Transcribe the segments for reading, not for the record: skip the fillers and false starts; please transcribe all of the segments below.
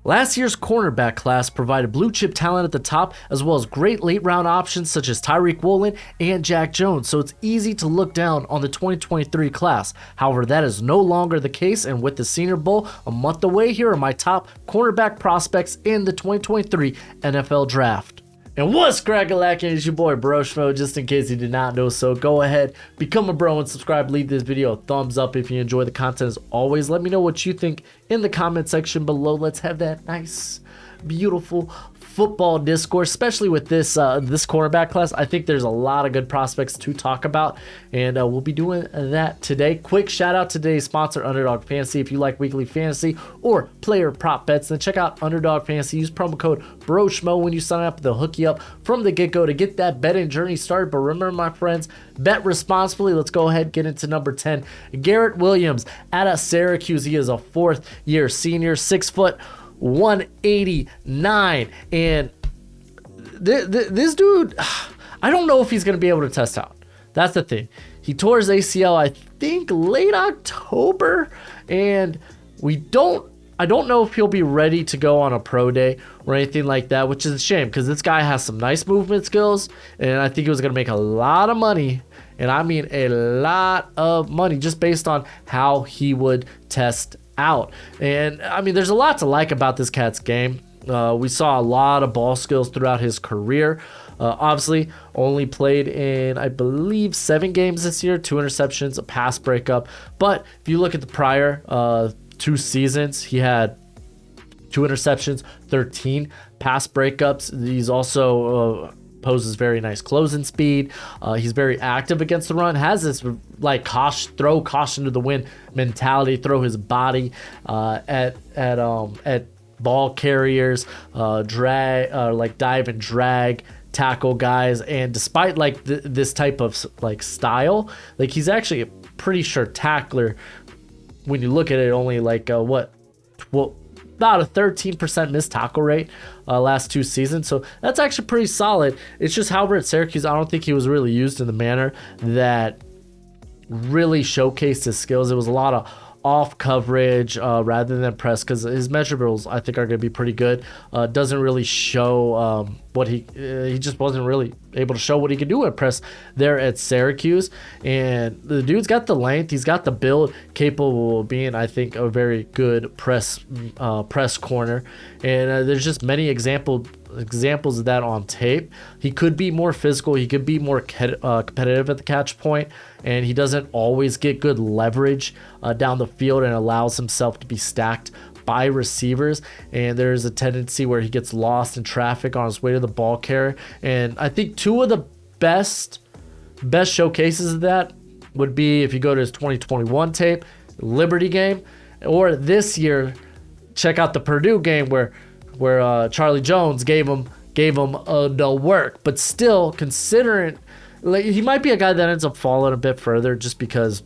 Last year's cornerback class provided blue chip talent at the top, as well as great late round options such as Tyreek Woolen and Jack Jones, so it's easy to look down on the 2023 class. However, that is no longer the case, and with the Senior Bowl a month away, here are my top cornerback prospects in the 2023 NFL Draft. And what's crackalackin'? It's your boy Broshmo. Just in case you did not know, so go ahead, become a bro and subscribe. Leave this video a thumbs up if you enjoy the content. As always, let me know what you think in the comment section below. Let's have that nice, beautiful football discourse, especially with this this cornerback class. I think there's a lot of good prospects to talk about, and we'll be doing that today. Quick shout out to today's sponsor, Underdog Fantasy. If you like weekly fantasy or player prop bets, then check out Underdog Fantasy. Use promo code Broshmo when you sign up. They'll hook you up from the get-go to get that betting journey started. But remember, my friends, bet responsibly. Let's go ahead and get into number 10. Garrett Williams out of Syracuse. He is a fourth-year senior, 6 foot 189, and this dude, I don't know if he's going to be able to test out. That's the thing. He tore his ACL, I think, late October, and I don't know if he'll be ready to go on a pro day or anything like that, which is a shame because this guy has some nice movement skills, and I think he was going to make a lot of money, and I mean a lot of money, just based on how he would test out. And I mean, there's a lot to like about this cat's game. We saw a lot of ball skills throughout his career. Obviously only played in, I believe, 7 games this year, 2 interceptions, a pass breakup. But if you look at the prior 2 seasons, he had 2 interceptions, 13 pass breakups. He's also poses very nice closing speed. He's very active against the run, has this like throw caution to the wind mentality, throw his body at ball carriers, dive and drag, tackle guys. And despite like this type of like style, like he's actually a pretty sure tackler. When you look at it, only like about a 13% missed tackle rate last 2 seasons. So that's actually pretty solid. It's just, however, at Syracuse, I don't think he was really used in the manner that really showcased his skills. It was a lot of off coverage rather than press, because his measurables, I think, are going to be pretty good. Doesn't really show what he just wasn't really able to show what he could do at press there at Syracuse. And the dude's got the length, he's got the build, capable of being, I think, a very good press corner. And there's just many examples of that on tape. He could be more physical, he could be more competitive at the catch point, and he doesn't always get good leverage down the field and allows himself to be stacked by receivers, and there's a tendency where he gets lost in traffic on his way to the ball carrier. And I think 2 of the best showcases of that would be if you go to his 2021 tape, Liberty game, or this year, check out the Purdue game where Charlie Jones gave him the work. But still, considering, like, he might be a guy that ends up falling a bit further, just because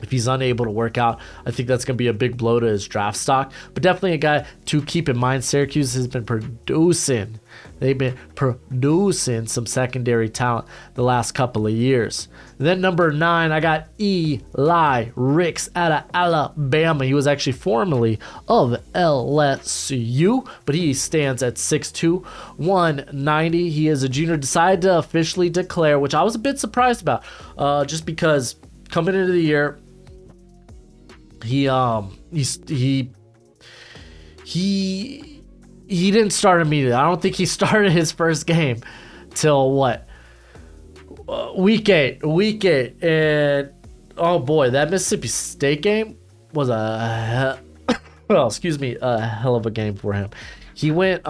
if he's unable to work out, I think that's going to be a big blow to his draft stock. But definitely a guy to keep in mind. Syracuse has been producing. They've been producing some secondary talent the last couple of years. And then number 9, I got Eli Ricks out of Alabama. He was actually formerly of LSU, but he stands at 6'2", 190. He is a junior, decided to officially declare, which I was a bit surprised about, just because coming into the year, he didn't start immediately. I don't think he started his first game till week 8, and oh boy, that Mississippi State game was a hell of a game for him. He went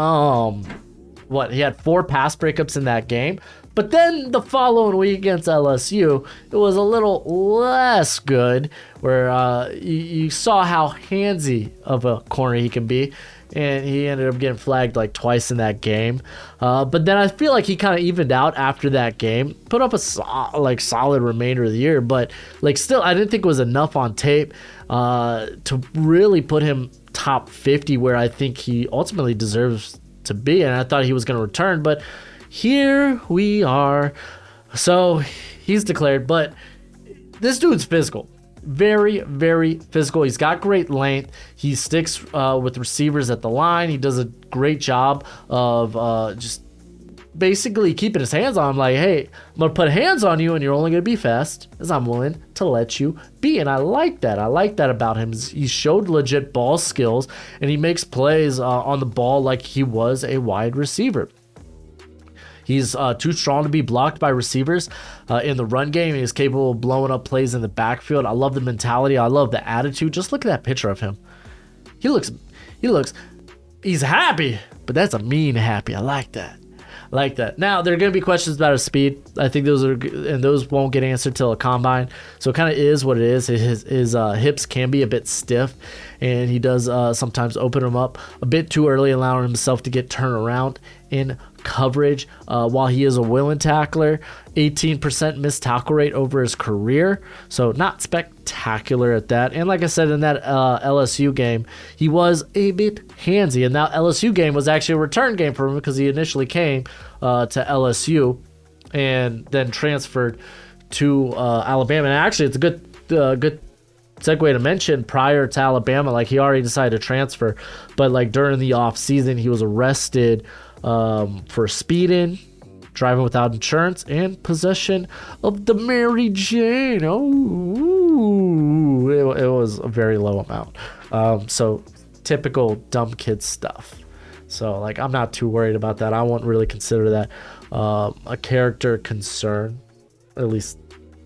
he had 4 pass breakups in that game. But then the following week against LSU, it was a little less good, where you saw how handsy of a corner he can be, and he ended up getting flagged like twice in that game. But then I feel like he kind of evened out after that game, put up a solid remainder of the year, but like still, I didn't think it was enough on tape to really put him top 50, where I think he ultimately deserves to be, and I thought he was going to return, but here we are. So he's declared, but this dude's physical. Very, very physical. He's got great length. He sticks with receivers at the line. He does a great job of just basically keeping his hands on him. Like, hey, I'm going to put hands on you and you're only going to be fast as I'm willing to let you be. And I like that. I like that about him. He showed legit ball skills and he makes plays on the ball like he was a wide receiver. He's too strong to be blocked by receivers in the run game. He is capable of blowing up plays in the backfield. I love the mentality. I love the attitude. Just look at that picture of him. He's happy, but that's a mean happy. I like that. Now, there are going to be questions about his speed. I think those won't get answered till a combine. So it kind of is what it is. His hips can be a bit stiff, and he does sometimes open them up a bit too early, allowing himself to get turned around in coverage. While he is a willing tackler, 18% missed tackle rate over his career. So not spectacular at that. And like I said, in that LSU game, he was a bit handsy. And that LSU game was actually a return game for him because he initially came to LSU and then transferred to Alabama. And actually, it's a good segue to mention, prior to Alabama, like he already decided to transfer, but like during the off season, he was arrested for speeding, driving without insurance, and possession of the Mary Jane. It was a very low amount. So typical dumb kid stuff. So like I'm not too worried about that. I won't really consider that a character concern, at least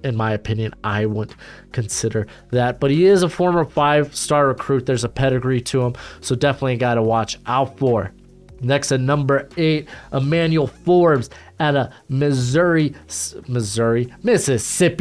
in my opinion. I wouldn't consider that, but he is a former 5-star recruit. There's a pedigree to him, so definitely got to watch out for. Next at number 8, Emmanuel Forbes out of Mississippi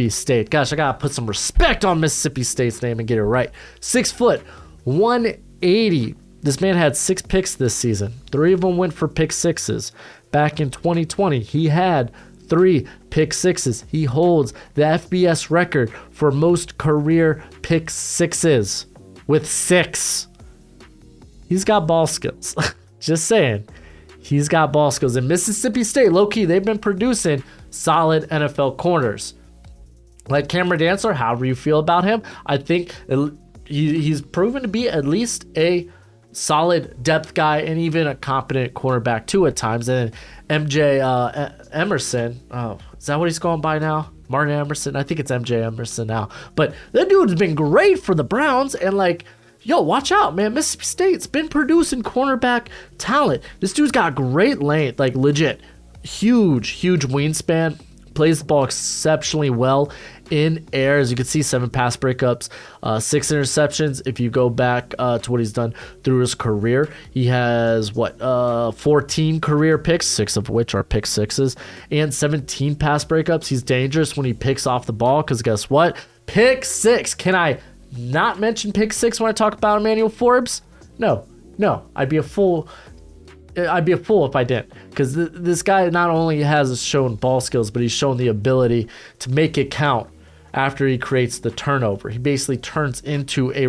State. Gosh, I gotta put some respect on Mississippi State's name and get it right. 6 foot, 180. This man had 6 picks this season. 3 of them went for pick sixes. Back in 2020, he had 3 pick sixes. He holds the FBS record for most career pick sixes with 6. He's got ball skills. Just saying. He's got ball skills. And Mississippi State, low-key, they've been producing solid NFL corners. Like Cameron Dantzler, however you feel about him, I think he's proven to be at least a solid depth guy and even a competent cornerback too at times. And MJ Emerson, is that what he's going by now? Martin Emerson? I think it's MJ Emerson now. But that dude's been great for the Browns, and like, yo, watch out, man. Mississippi State's been producing cornerback talent. This dude's got great length, like legit. Huge wingspan. Plays the ball exceptionally well in air. As you can see, 7 pass breakups, 6 interceptions. If you go back to what he's done through his career, he has 14 career picks, 6 of which are pick sixes, and 17 pass breakups. He's dangerous when he picks off the ball because guess what? Pick 6. Can I not mention pick 6 when I talk about Emmanuel Forbes? No, I'd be a fool if I didn't, because this guy not only has shown ball skills, but he's shown the ability to make it count after he creates the turnover. He basically turns into a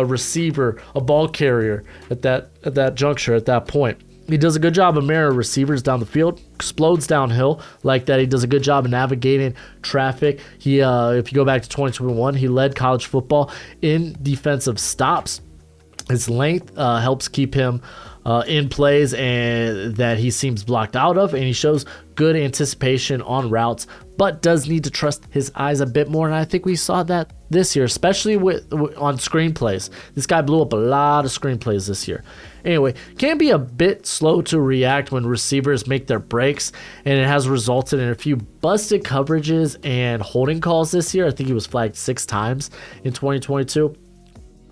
receiver, a ball carrier at that juncture, at that point. He does a good job of mirroring receivers down the field, explodes downhill like that. He does a good job of navigating traffic. He, if you go back to 2021, he led college football in defensive stops. His length helps keep him in plays and that he seems blocked out of, and he shows good anticipation on routes, but does need to trust his eyes a bit more. And I think we saw that this year, especially on screenplays. This guy blew up a lot of screenplays this year. Anyway, can be a bit slow to react when receivers make their breaks, and it has resulted in a few busted coverages and holding calls this year. I think he was flagged 6 times in 2022.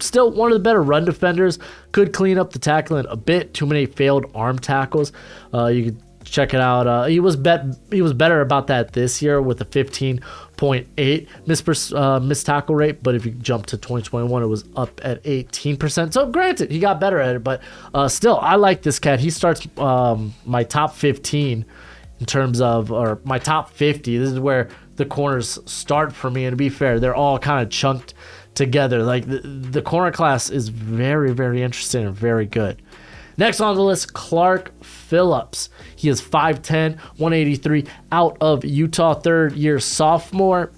Still one of the better run defenders. Could clean up the tackling a bit. Too many failed arm tackles. You could check it out. He was better about that this year with a 15.8 missed tackle rate. But if you jump to 2021, it was up at 18%. So granted, he got better at it. But still, I like this cat. He starts my top 15 in terms of, or my top 50. This is where the corners start for me. And to be fair, they're all kind of chunked together. Like the corner class is very, very interesting and very good. Next on the list, Clark Phillips. He is 5'10", 183, out of Utah, 3rd-year sophomore.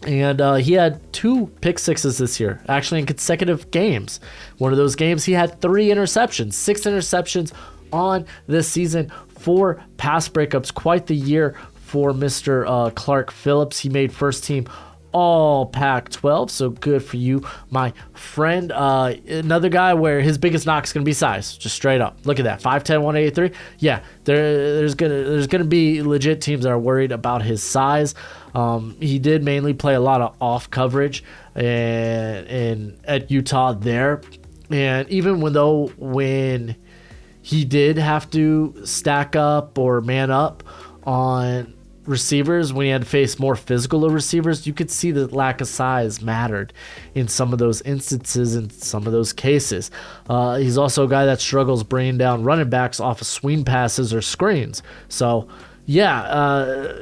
And he had 2 pick sixes this year, actually in consecutive games. One of those games, he had 3 interceptions, 6 interceptions on this season, 4 pass breakups. Quite the year for Mr. Clark Phillips. He made first team all Pac-12, so good for you, my friend. Another guy where his biggest knock is going to be size, just straight up. Look at that, 5'10", 183. Yeah, there's gonna be legit teams that are worried about his size. He did mainly play a lot of off coverage and at Utah there, and even when he did have to stack up or man up on receivers, when he had to face more physical receivers, you could see the lack of size mattered in some of those instances, in some of those cases. He's also a guy that struggles bringing down running backs off of swing passes or screens. So yeah,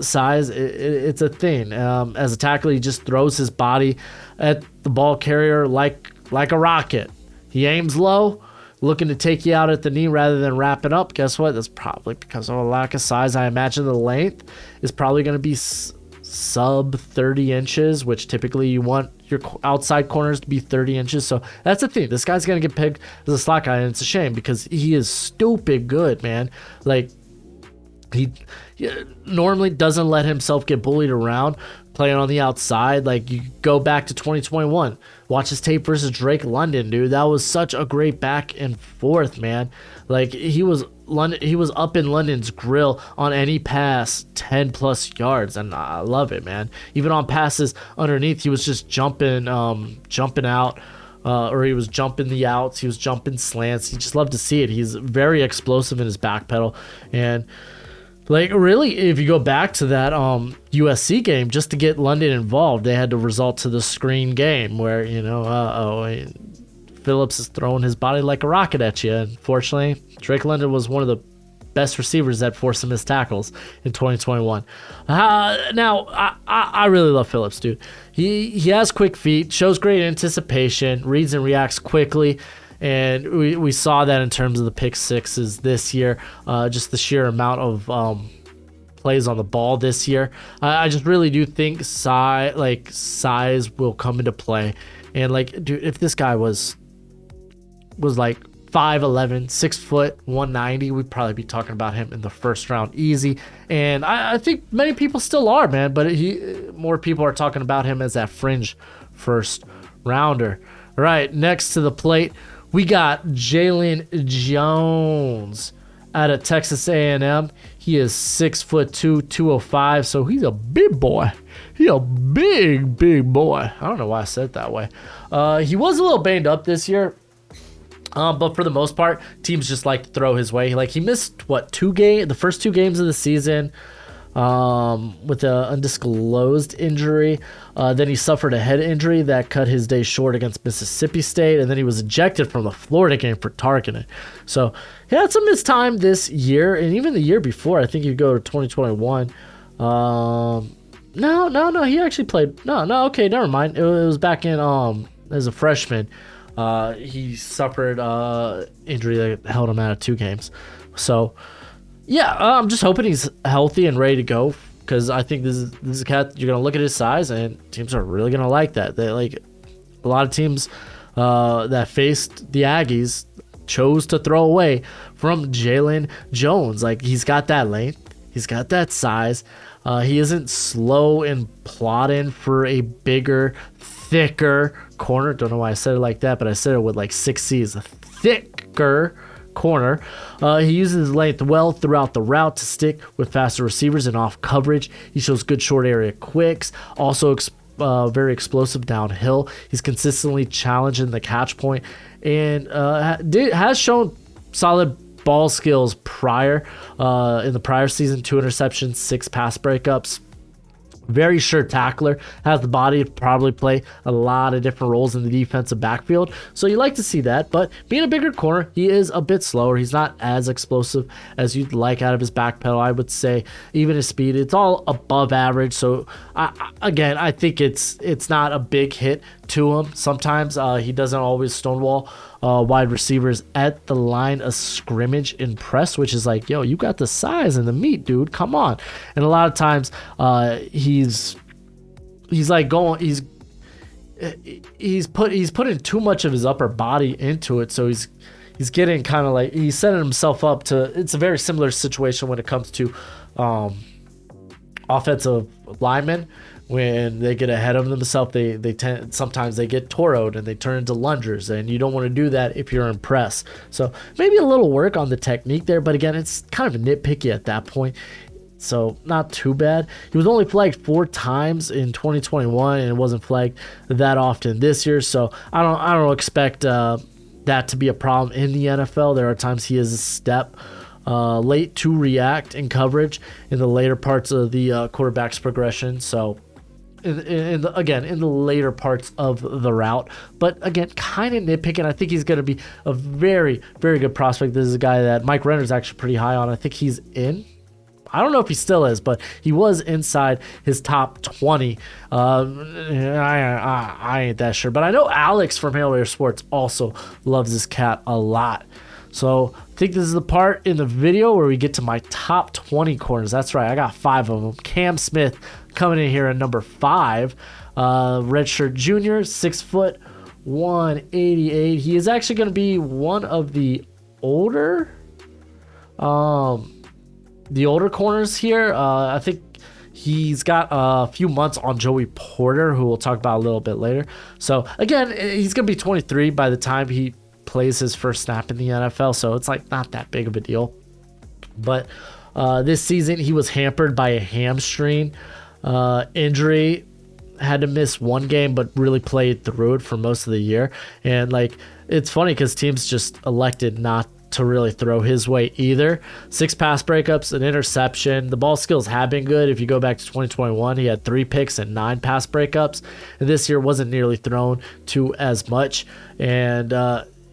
size, it's a thing. As a tackler, he just throws his body at the ball carrier like a rocket. He aims low, looking to take you out at the knee rather than wrapping up. Guess what? That's probably because of a lack of size. I imagine the length is probably going to be sub 30 inches, which typically you want your outside corners to be 30 inches. So that's the thing. This guy's going to get picked as a slot guy, and it's a shame because he is stupid good, man. Like, he normally doesn't let himself get bullied around playing on the outside. Like, you go back to 2021, watch his tape versus Drake London, dude. That was such a great back and forth, man. Like, he was up in London's grill on any pass 10 plus yards, and I love it, man. Even on passes underneath, he was just jumping out, or he was jumping the outs, he was jumping slants. You just love to see it. He's very explosive in his back pedal, and like, really, if you go back to that USC game, just to get London involved, they had to resort to the screen game where, Phillips is throwing his body like a rocket at you. Unfortunately, Drake London was one of the best receivers that forced him his tackles in 2021. Now, I really love Phillips, dude. He has quick feet, shows great anticipation, reads and reacts quickly. And we saw that in terms of the pick sixes this year, just the sheer amount of plays on the ball this year. I just really do think size will come into play. And like, dude, if this guy was like 5'11", 6 foot, 190, we'd probably be talking about him in the first round easy. And I think many people still are, man. But more people are talking about him as that fringe first rounder. All right, next to the plate, we got Jalen Jones out of Texas A&M. He is 6'2", 205, so he's a big boy. He's a big boy. I don't know why I said it that way. He was a little banged up this year, but for the most part, teams just like to throw his way. Like, he missed, the first 2 games of the season with an undisclosed injury. Then he suffered a head injury that cut his day short against Mississippi State, and then he was ejected from the Florida game for targeting. So he had some missed time this year, and even the year before. I think you go to 2021. No, he actually played. No, okay, never mind. It was back in as a freshman. He suffered injury that held him out of 2 games. So yeah, I'm just hoping he's healthy and ready to go, because I think this is a cat, you're going to look at his size, and teams are really going to like that. They like a lot of teams that faced the Aggies chose to throw away from Jalen Jones. Like, he's got that length, he's got that size. He isn't slow and plodding for a bigger, thicker corner. Don't know why I said it like that, but I said it with like 6 C's. A thicker corner. He uses his length well throughout the route to stick with faster receivers and off coverage. He shows good short area quicks. Also very explosive downhill. He's consistently challenging the catch point, and has shown solid ball skills prior in the prior season. 2 interceptions, 6 pass breakups. Very sure tackler, has the body to probably play a lot of different roles in the defensive backfield. So you like to see that, but being a bigger corner, he is a bit slower. He's not as explosive as you'd like out of his back pedal. I would say even his speed, it's all above average. So I think it's not a big hit to him. Sometimes he doesn't always stonewall wide receivers at the line of scrimmage in press, which is like, yo, you got the size and the meat, dude, come on. And a lot of times he's he's like going, he's putting too much of his upper body into it, so he's getting kind of like, he's setting himself up to, it's a very similar situation when it comes to offensive linemen. When they get ahead of themselves, sometimes they get toroed and they turn into lungers, and you don't want to do that if you're in press. So maybe a little work on the technique there, but again, it's kind of nitpicky at that point. So not too bad. He was only flagged 4 times in 2021, and it wasn't flagged that often this year. So I don't expect that to be a problem in the NFL. There are times he is a step late to react in coverage in the later parts of the quarterback's progression. So in the later parts of the route, but again, kind of nitpicking. I think he's going to be a very, very good prospect. This is a guy that Mike Renner's actually pretty high on. I think he's in. I don't know if he still is, but he was inside his top 20. I ain't that sure, but I know Alex from Hail Mary Sports also loves this cat a lot. So I think this is the part in the video where we get to my top 20 corners. That's right, I got 5 of them. Cam Smith coming in here at number 5. Redshirt junior, 6 foot, 188. He is actually going to be one of the older corners here. I think he's got a few months on Joey Porter, who we'll talk about a little bit later. So again, he's going to be 23 by the time he plays his first snap in the NFL, so it's like not that big of a deal. But this season he was hampered by a hamstring injury, had to miss 1 game, but really played through it for most of the year. And like, it's funny because teams just elected not to really throw his way either. 6 pass breakups, an interception. The ball skills have been good. If you go back to 2021, he had 3 picks and 9 pass breakups, and this year wasn't nearly thrown to as much. And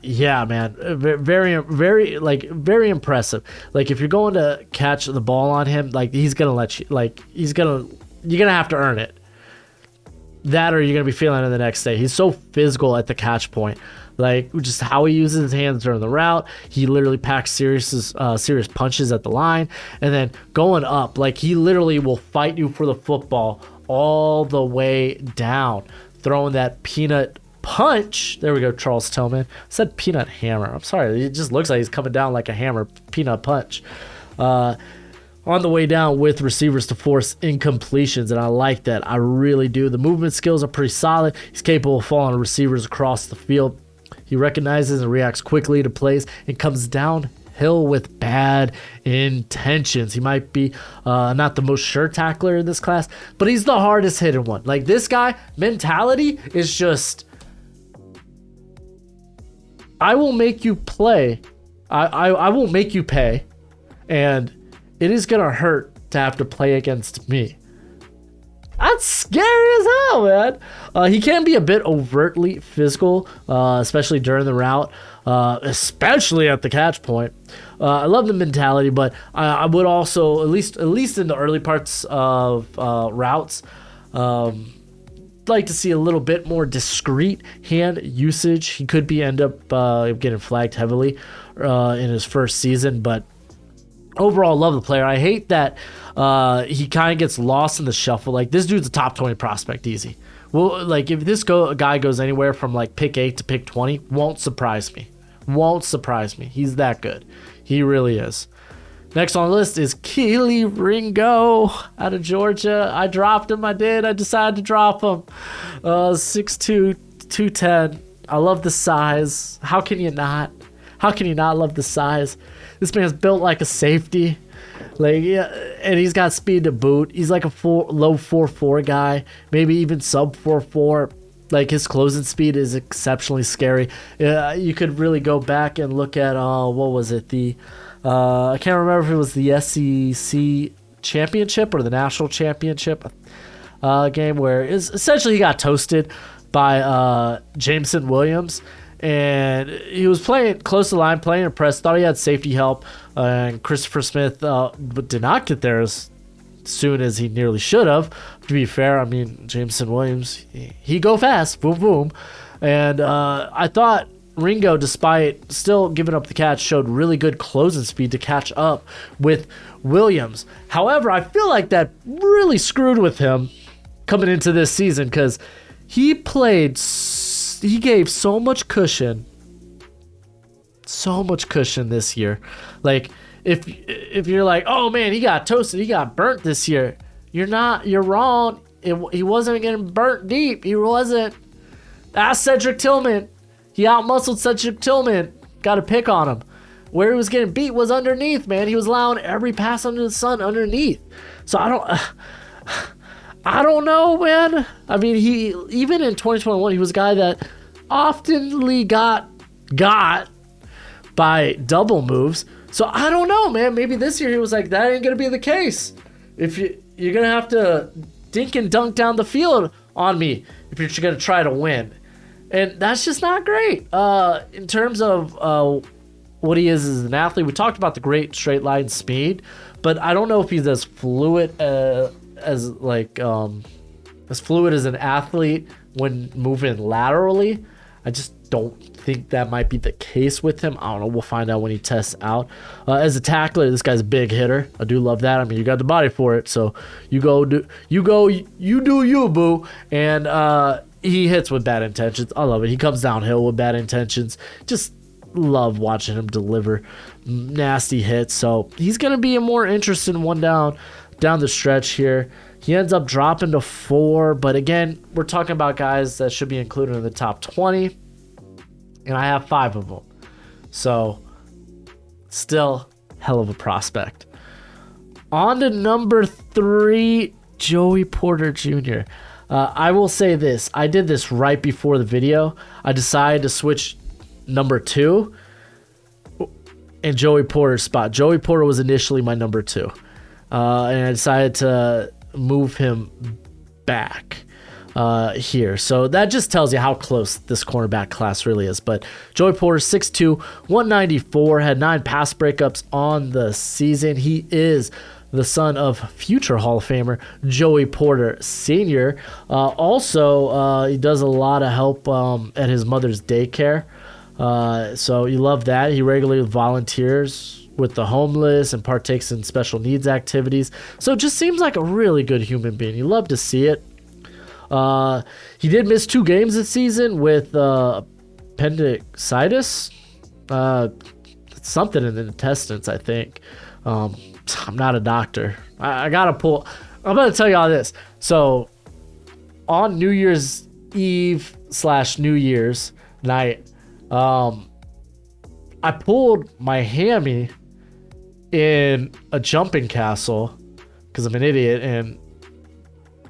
yeah, man, very, very, very impressive. Like, if you're going to catch the ball on him, like, he's gonna let you, like, you're gonna have to earn it. That, or you're gonna be feeling it the next day. He's so physical at the catch point, like just how he uses his hands during the route. He literally packs serious punches at the line, and then going up, like, he literally will fight you for the football all the way down, throwing that peanut punch. There we go, Charles Tillman. I said peanut hammer. I'm sorry. It just looks like he's coming down like a hammer. Peanut punch. On the way down with receivers to force incompletions, and I like that. I really do. The movement skills are pretty solid. He's capable of following receivers across the field. He recognizes and reacts quickly to plays and comes downhill with bad intentions. He might be not the most sure tackler in this class, but he's the hardest hitting one. Like, this guy, mentality is just, I will make you play. I will make you pay, and it is going to hurt to have to play against me. That's scary as hell, man. He can be a bit overtly physical, especially during the route, especially at the catch point. I love the mentality, but I would also, at least in the early parts of routes, like to see a little bit more discreet hand usage. He could end up getting flagged heavily in his first season, but overall, love the player. I hate that he kind of gets lost in the shuffle. Like, this dude's a top 20 prospect, easy. Well, like, if this guy goes anywhere from like pick 8 to pick 20, won't surprise me. He's that good. He really is. Next on the list is Keeley Ringo out of Georgia. I dropped him. I decided to drop him. 6'2", 210. I love the size. How can you not love the size? This man's built like a safety. Like, yeah, and he's got speed to boot. He's like a low 4.4 guy, maybe even sub 4.4. Like, his closing speed is exceptionally scary. You could really go back and look at what was it? I can't remember if it was the SEC championship or the national championship game, where essentially he got toasted by Jameson Williams. And he was playing close to the line, playing in press, thought he had safety help, and Christopher Smith did not get there as soon as he nearly should have. To be fair, I mean, Jameson Williams, he go fast, boom, boom. And I thought Ringo, despite still giving up the catch, showed really good closing speed to catch up with Williams. However, I feel like that really screwed with him coming into this season because he gave so much cushion this year. Like if you're like, oh man, he got toasted, he got burnt this year, you're wrong. He wasn't getting burnt deep. He wasn't. Ask Cedric Tillman. He outmuscled Cedric Tillman. Got to pick on him. Where he was getting beat was underneath, man. He was allowing every pass under the sun underneath. So I don't know, man. I mean, he even in 2021, he was a guy that oftenly got by double moves. So I don't know, man. Maybe this year he was like, that ain't gonna be the case. If you're gonna have to dink and dunk down the field on me if you're gonna try to win, and that's just not great. In terms of what he is as an athlete, we talked about the great straight line speed, but I don't know if he's as fluid as fluid as an athlete when moving laterally. I just don't think that might be the case with him. I don't know. We'll find out when he tests out. As a tackler, this guy's a big hitter. I do love that. I mean, you got the body for it, so you do you, boo. And he hits with bad intentions. I love it. He comes downhill with bad intentions. Just love watching him deliver nasty hits. So he's gonna be a more interesting one down the stretch here. He ends up dropping to 4, but again, we're talking about guys that should be included in the top 20, and I have 5 of them. So, still hell of a prospect. On to number 3, Joey Porter Jr. I will say this. I did this right before the video. I decided to switch number 2 in Joey Porter's spot. Joey Porter was initially my number 2. And I decided to move him back here. So that just tells you how close this cornerback class really is. But Joey Porter, 6'2", 194, had 9 pass breakups on the season. He is the son of future Hall of Famer Joey Porter Sr. Also, he does a lot of help at his mother's daycare. So you love that. He regularly volunteers with the homeless and partakes in special needs activities. So it just seems like a really good human being. You love to see it. He did miss 2 games this season with appendicitis. Something in the intestines, I think. I'm not a doctor. I gotta pull. I'm gonna tell you all this. So on New Year's Eve / New Year's night, I pulled my hammy in a jumping castle because I'm an idiot and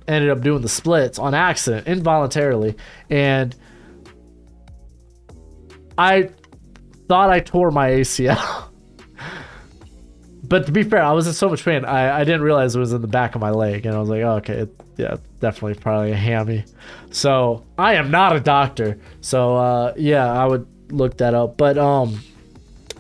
ended up doing the splits on accident, involuntarily, and I thought I tore my ACL. But to be fair, I was in so much pain, I didn't realize it was in the back of my leg, and I was like, oh, okay, yeah, definitely probably a hammy. So I am not a doctor, so yeah, I would look that up. But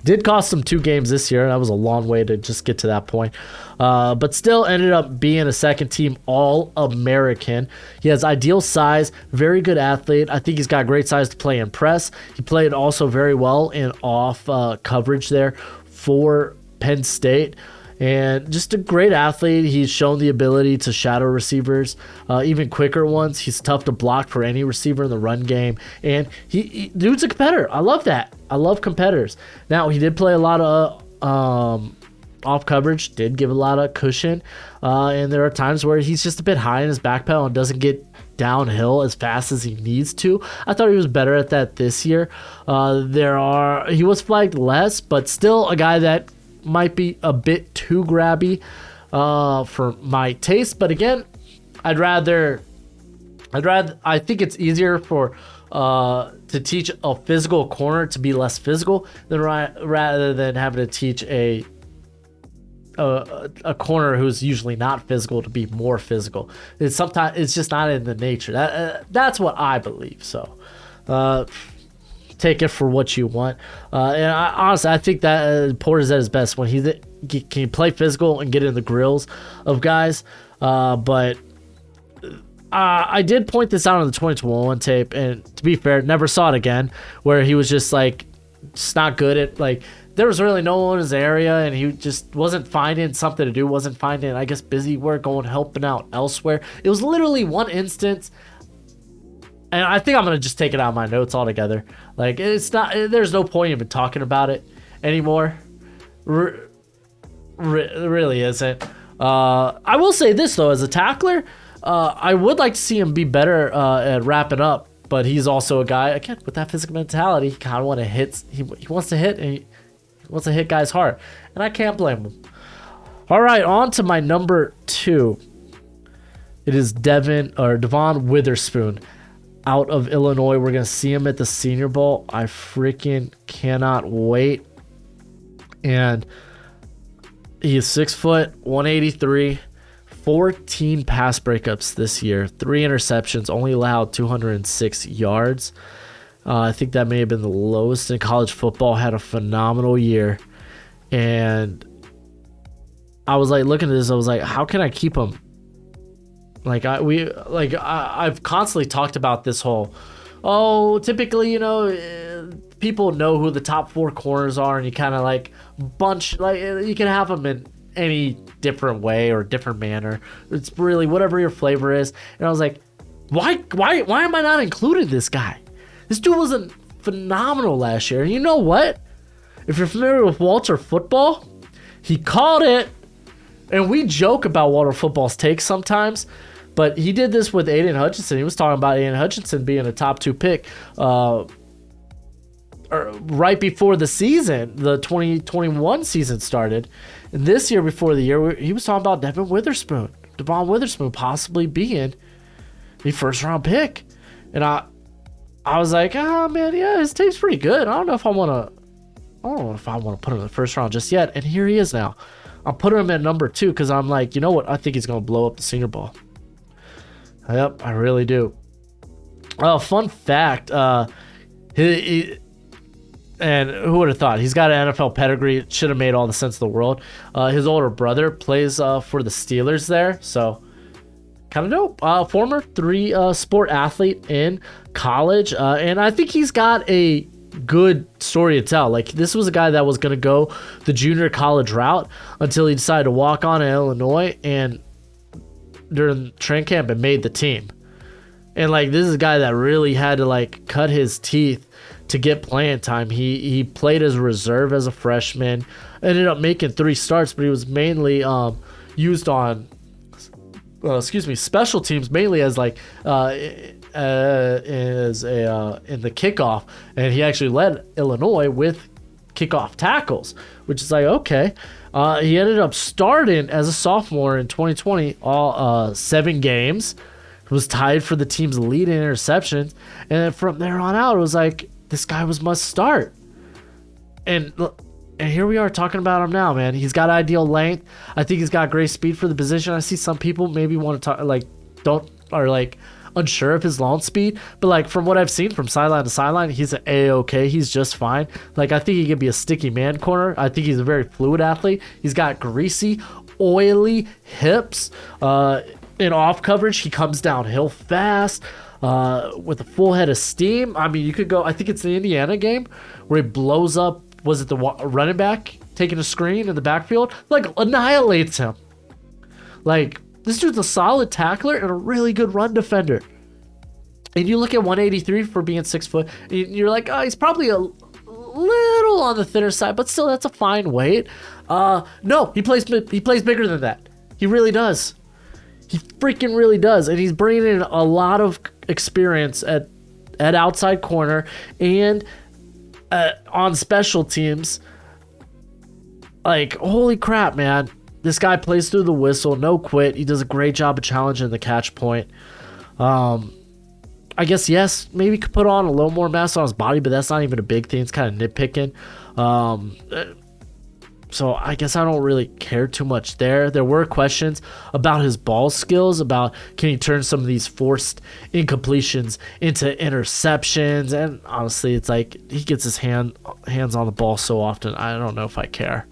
did cost him 2 games this year. That was a long way to just get to that point. But still ended up being a second-team All-American. He has ideal size, very good athlete. I think he's got great size to play in press. He played also very well in off coverage there for Penn State. And just a great athlete. He's shown the ability to shadow receivers, even quicker ones. He's tough to block for any receiver in the run game. And dude's a competitor. I love that. I love competitors. Now, he did play a lot of off coverage, did give a lot of cushion. And there are times where he's just a bit high in his back pedal and doesn't get downhill as fast as he needs to. I thought he was better at that this year. He was flagged less, but still a guy that might be a bit too grabby for my taste. But again, I think it's easier to teach a physical corner to be less physical than rather than having to teach a corner who's usually not physical to be more physical. It's just not in the nature. That's what I believe. So take it for what you want. And honestly, I think that Porter's at his best when he can play physical and get in the grills of guys. But I did point this out on the 2021 tape, and to be fair, never saw it again, where he was just not good at there was really no one in his area, and he just wasn't finding something to do, wasn't finding, I guess, busy work, going helping out elsewhere. It was literally one instance, and I think I'm going to just take it out of my notes altogether. Like, it's not, there's no point even talking about it anymore. Really isn't. I will say this, though, as a tackler, I would like to see him be better at wrapping up, but he's also a guy, again, with that physical mentality. He kind of want to hit. He wants to hit, and he wants to hit guys hard, and I can't blame him. All right, on to my number 2. It is Devin Witherspoon out of Illinois. We're gonna see him at the Senior Bowl. I freaking cannot wait. And he is 6 foot, 183. 14 pass breakups this year, 3 interceptions, only allowed 206 yards. I think that may have been the lowest in college football. Had a phenomenal year. And I was like, looking at this, I was like, how can I keep him? I've constantly talked about this whole, typically, people know who the top 4 corners are, and you kind of like bunch, like you can have them in any different way or different manner. It's really whatever your flavor is. And I was like, why am I not including this guy? This dude was phenomenal last year. And you know what? If you're familiar with Walter Football, he called it. And we joke about Walter Football's takes sometimes, but he did this with Aiden Hutchinson. He was talking about Aiden Hutchinson being a top 2 pick right before the season, the 2021 season started. And this year, before the year, he was talking about Devin Witherspoon possibly being the first round pick. And I was like, oh man, yeah, his tape's pretty good. I don't know if I want to put him in the first round just yet. And here he is now. I'll put him at number 2 because I'm like, you know what? I think he's going to blow up the Senior Bowl. Yep, I really do. Fun fact, and who would have thought? He's got an NFL pedigree. It should have made all the sense in the world. His older brother plays for the Steelers there, so kind of dope. Former 3-sport athlete in college, and I think he's got a good story to tell. Like, this was a guy that was going to go the junior college route until he decided to walk on in Illinois, and during training camp, and made the team. And like, this is a guy that really had to like cut his teeth to get playing time. He played as a reserve as a freshman, ended up making 3 starts, but he was mainly used on special teams, mainly as like in the kickoff, and he actually led Illinois with kickoff tackles, which is like, okay. He ended up starting as a sophomore in 2020, all 7 games. Was tied for the team's lead in interceptions, and then from there on out, it was like, this guy was must start. And here we are talking about him now, man. He's got ideal length. I think he's got great speed for the position. I see some people maybe want to talk, unsure of his launch speed, but like from what I've seen from sideline to sideline, he's an A-okay. He's just fine. Like, I think he could be a sticky man corner. I think he's a very fluid athlete. He's got greasy, oily hips. In off coverage, he comes downhill fast with a full head of steam. I mean, you could go, I think it's the Indiana game where he blows up, was it the running back taking a screen in the backfield? Like, annihilates him. Like, this dude's a solid tackler and a really good run defender. And you look at 183 for being 6 foot, and you're like, oh, he's probably a little on the thinner side, but still, that's a fine weight. No, he plays bigger than that. He really does. He freaking really does. And he's bringing in a lot of experience at outside corner and on special teams. Like, holy crap, man. This guy plays through the whistle, no quit. He does a great job of challenging the catch point. I guess, yes, maybe could put on a little more mass on his body, but that's not even a big thing. It's kind of nitpicking. So I guess I don't really care too much there. There were questions about his ball skills, about can he turn some of these forced incompletions into interceptions. And honestly, it's like he gets his hands on the ball so often. I don't know if I care.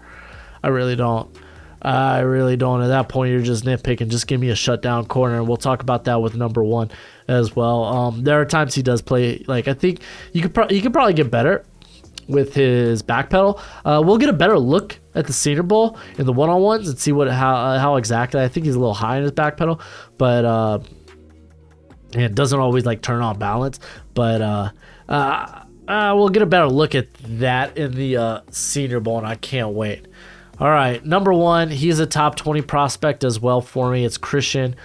I really don't. At that point, you're just nitpicking. Just give me a shutdown corner, and we'll talk about that with number 1 as well. There are times he does play. Like, I think you could probably get better. with his back pedal. We'll get a better look at the Senior Bowl in the one-on-ones and see how exactly. I think he's a little high in his back pedal, but and it doesn't always like turn on balance. But we'll get a better look at that in the Senior Bowl, and I can't wait. All right, number 1, he's a top 20 prospect as well for me. It's Christian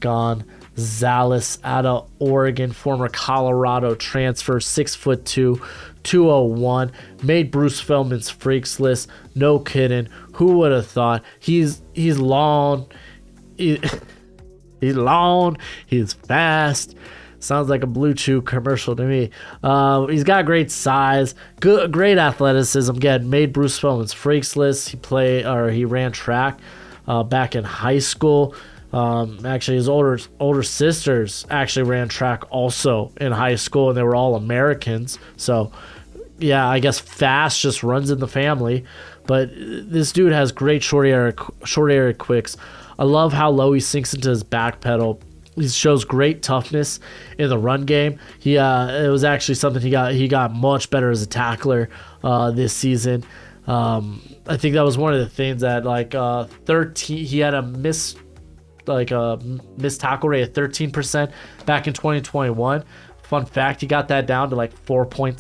Zales out of Oregon, former Colorado transfer, 6'2", 201. Made Bruce Feldman's Freaks list. No kidding. Who would have thought? He's long. He's long. He's fast. Sounds like a Blue Chew commercial to me. He's got great size, great athleticism. Again, made Bruce Feldman's Freaks list. He ran track back in high school. Actually, his older sisters actually ran track also in high school, and they were all Americans. So, yeah, I guess fast just runs in the family. But this dude has great short area quicks. I love how low he sinks into his back pedal. He shows great toughness in the run game. It was actually something he got much better as a tackler this season. I think that was one of the things that 13. He had a missed tackle rate of 13% back in 2021. Fun fact, he got that down to 4.3,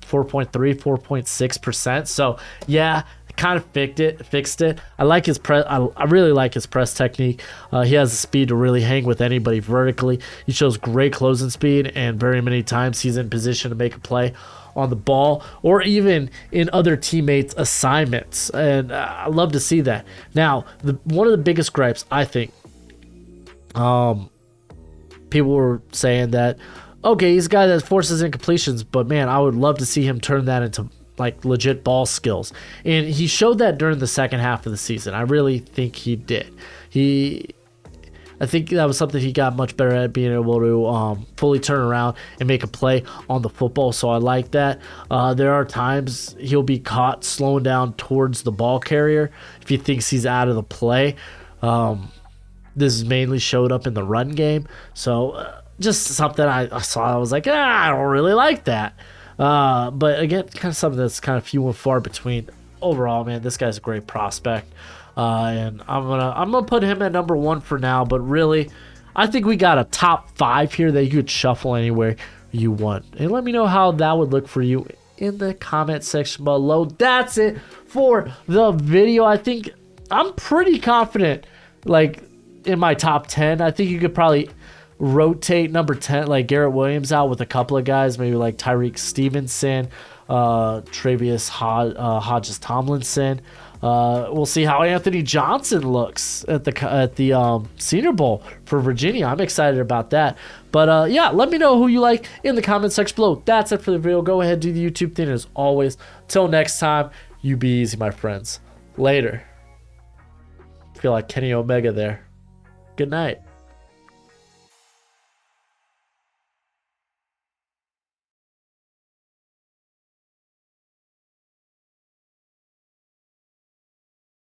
4.6%. So yeah, kind of fixed it. I like his press. I really like his press technique. He has the speed to really hang with anybody vertically. He shows great closing speed, and very many times he's in position to make a play on the ball or even in other teammates' assignments. And I love to see that. Now, one of the biggest gripes, I think, people were saying that, okay, he's a guy that forces incompletions, but man, I would love to see him turn that into legit ball skills. And he showed that during the second half of the season. I really think he did. I think that was something he got much better at, being able to fully turn around and make a play on the football. So I like that. There are times he'll be caught slowing down towards the ball carrier if he thinks he's out of the play. This is mainly showed up in the run game. So just something I saw. I was like, I don't really like that. But again, kind of something that's kind of few and far between. Overall, man, this guy's a great prospect. And I'm gonna put him at number 1 for now. But really, I think we got a top 5 here that you could shuffle anywhere you want. And let me know how that would look for you in the comment section below. That's it for the video. I think I'm pretty confident, in my top 10. I think you could probably rotate number 10, Garrett Williams, out with a couple of guys, maybe Tyreek Stevenson, Travius Hodges Tomlinson. We'll see how Anthony Johnson looks at the Senior Bowl for Virginia. I'm excited about that. But yeah, let me know who you like in the comment section below. That's it for the video. Go ahead, do the YouTube thing as always. Till next time, you be easy, my friends. Later. Feel like Kenny Omega there. Good night.